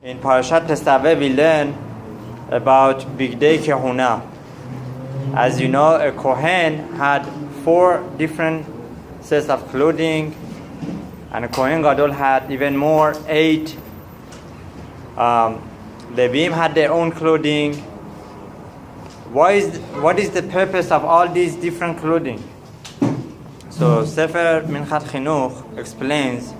In Parashat Tetzaveh we learn about Bigdei Kehuna. As you know, a Kohen had 4 different sets of clothing, and a Kohen Gadol had even more, 8. Levim had their own clothing. What is the purpose of all these different clothing? So Sefer Minchat Chinuch explains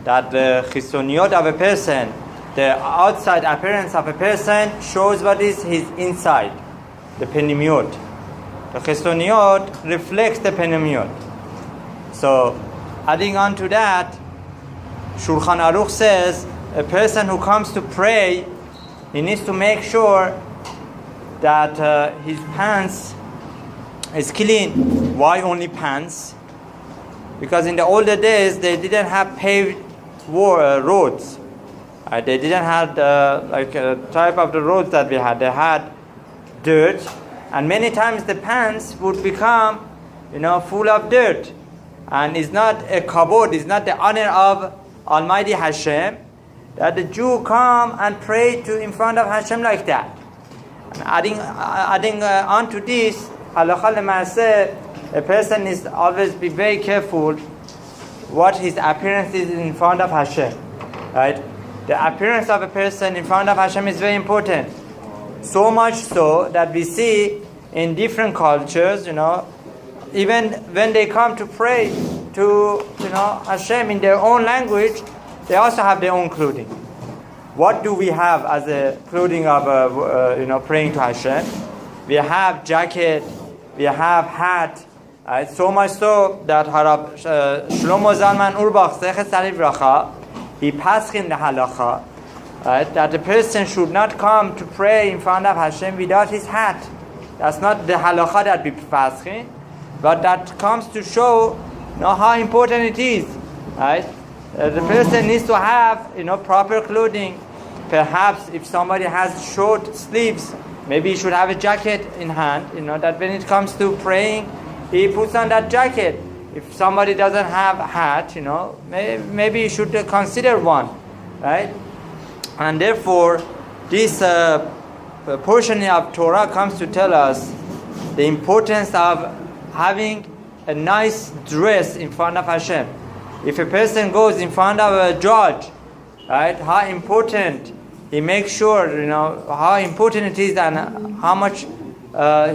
that the chisoniyot of a person, the outside appearance of a person, shows what is his inside, the penimiyot. The chisoniyot reflects the penimiyot. So, adding on to that, Shulchan Aruch says a person who comes to pray, he needs to make sure that his pants is clean. Why only pants? Because in the older days they didn't have paved roads. They didn't have like a type of the roads that we had. They had dirt, and many times the pants would become, full of dirt. And it's not a kabod, it's not the honor of Almighty Hashem that the Jew come and pray in front of Hashem like that. And adding on to this, halakha l'maaseh, a person needs to always be very careful what his appearance is in front of Hashem. Right? The appearance of a person in front of Hashem is very important. So much so that we see in different cultures, even when they come to pray to Hashem in their own language, they also have their own clothing. What do we have as a clothing of praying to Hashem? We have jacket, we have hat. So much so that Harab Shlomo Zalman Auerbach Zechet Tzaddik Livracha, he paschin the halacha, that the person should not come to pray in front of Hashem without his hat. That's not the halacha that we paschin, but that comes to show how important it is. Right? The person needs to have proper clothing. Perhaps if somebody has short sleeves, maybe he should have a jacket in hand, that when it comes to praying, he puts on that jacket. If somebody doesn't have a hat, maybe you should consider one, right? And therefore, this portion of Torah comes to tell us the importance of having a nice dress in front of Hashem. If a person goes in front of a judge, right, how important he makes sure, how important it is and how much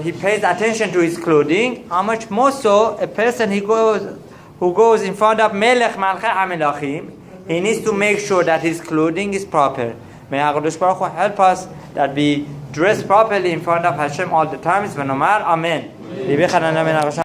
he pays attention to his clothing, how much more so a person who goes in front of Melech Malchei HaMelachim, he needs to make sure that his clothing is proper. May HaKadosh Baruch Hu help us that we dress properly in front of Hashem all the time. Amen.